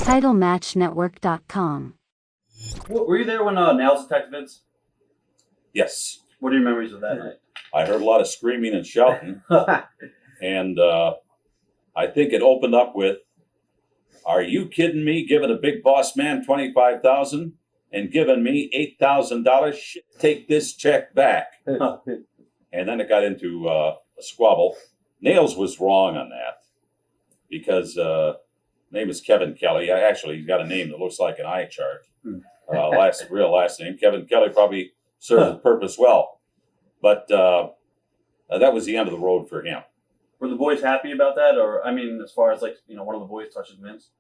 TitleMatchNetwork.com. Were you there when Nailz attacked Vince? Yes. What are your memories of that night? I heard a lot of screaming and shouting, and I think it opened up with, "Are you kidding me? Giving a big boss man $25,000 and giving me $8,000? Shit, take this check back." And then it got into a squabble. Nailz was wrong on that because name is Kevin Kelly. He's got a name that looks like an eye chart. Real last name. Kevin Kelly probably served the purpose well, but that was the end of the road for him. Were the boys happy about that? Or, I mean, as far as one of the boys touches Vince?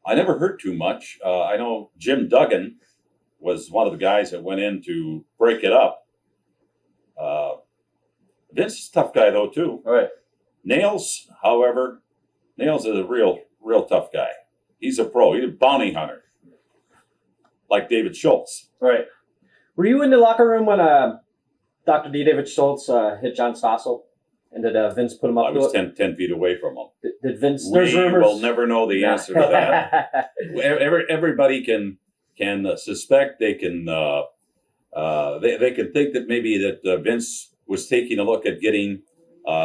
I never heard too much. I know Jim Duggan was one of the guys that went in to break it up. Vince is a tough guy, though, too. All right. Nailz, however, Nailz is a real tough guy. He's a pro. He's a bounty hunter, like David Schultz. Right. Were you in the locker room when Dr. D. David Schultz hit John Stossel? And did Vince put him up? I was 10 feet away from him. Did Vince? We will never know the answer to that. Everybody can suspect. They can they can think that maybe that Vince was taking a look at getting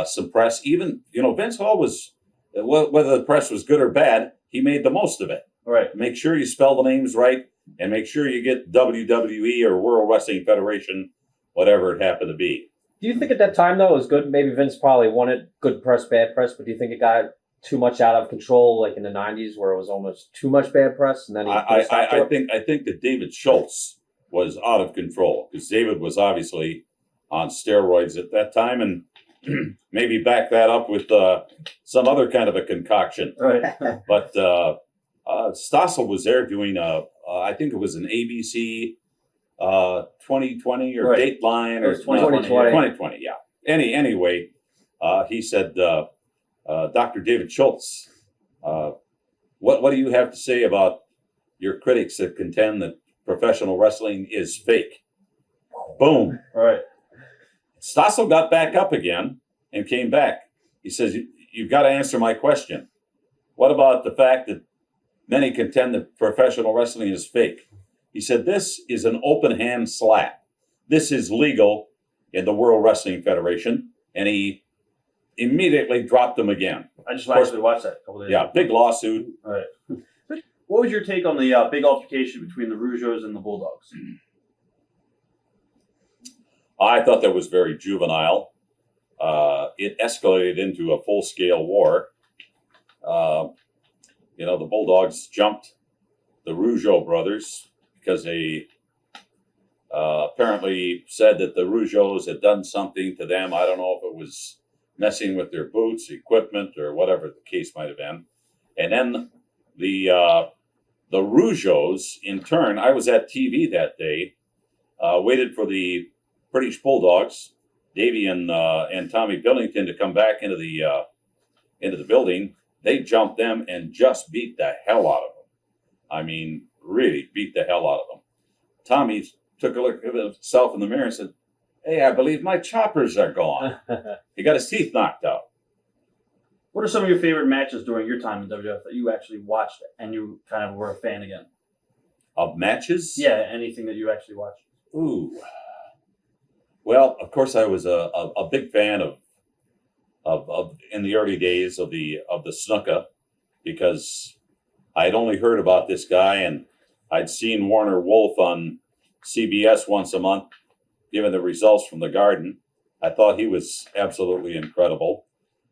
some press. Even Vince always, whether the press was good or bad, he made the most of it. Right. Make sure you spell the names right, and make sure you get WWE or World Wrestling Federation, whatever it happened to be. Do you think at that time, though, it was good? Maybe Vince probably wanted good press, bad press, but do you think it got too much out of control, like in the 90s, where it was almost too much bad press? And then I think that David Schultz was out of control because David was obviously on steroids at that time, and maybe back that up with some other kind of a concoction. Right. But Stossel was there doing I think it was an ABC 2020 or right. Dateline or 2020. Yeah. Anyway, he said, Dr. David Schultz, what do you have to say about your critics that contend that professional wrestling is fake? Boom. Right. Stossel got back up again and came back. He says, you've got to answer my question. What about the fact that many contend that professional wrestling is fake? He said, this is an open hand slap. This is legal in the World Wrestling Federation. And he immediately dropped him again. I just actually watched that a couple days ago. Big lawsuit. All right. What was your take on the big altercation between the Rougeaus and the Bulldogs? I thought that was very juvenile. It escalated into a full-scale war. The Bulldogs jumped the Rougeau brothers because they apparently said that the Rougeaus had done something to them. I don't know if it was messing with their boots, equipment, or whatever the case might have been. And then the Rougeaus, in turn, I was at TV that day, waited for the British Bulldogs, Davey and Tommy Billington, to come back into the building. They jumped them and just beat the hell out of them. I mean, really beat the hell out of them. Tommy took a look at himself in the mirror and said, "Hey, I believe my choppers are gone." He got his teeth knocked out. What are some of your favorite matches during your time in WWF that you actually watched and you kind of were a fan again? Of matches? Yeah, anything that you actually watched. Ooh. Well, of course, I was a big fan of in the early days of the Snuka, because I'd only heard about this guy and I'd seen Warner Wolf on CBS once a month giving the results from the Garden. I thought he was absolutely incredible.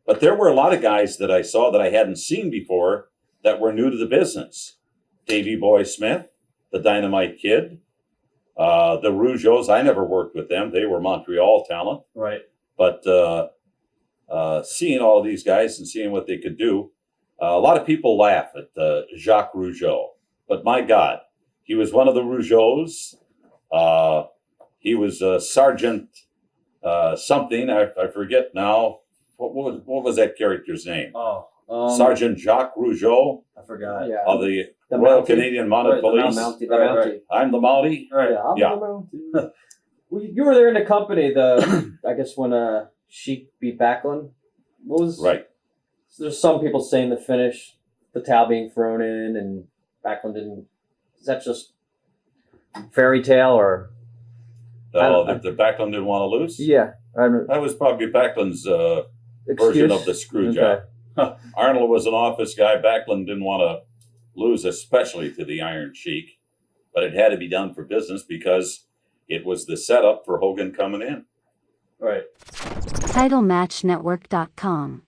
But there were a lot of guys that I saw that I hadn't seen before that were new to the business. Davey Boy Smith, the Dynamite Kid, the Rougeaus. I never worked with them. They were Montreal talent. Right. But seeing all of these guys and seeing what they could do, a lot of people laugh at Jacques Rougeau. But my God, he was one of the Rougeaus. He was Sergeant something. I forget now. What was that character's name? Sergeant Jacques Rougeau. I forgot. Yeah. Of the Royal Mountie. Canadian Mounted Police. The Mountie. I'm the Mountie. Right. Yeah, I'm the Mountie. Well, you were there in the company. I guess when Sheik beat Backlund. What was right? So there's some people saying the finish, the towel being thrown in, and Backlund didn't. Is that just fairy tale or? The Backlund didn't want to lose? Yeah, That was probably Backlund's version of the screw job. Okay. Arnold was an office guy. Backlund didn't want to lose, especially to the Iron Sheik. But it had to be done for business because it was the setup for Hogan coming in. Right. TitleMatchNetwork.com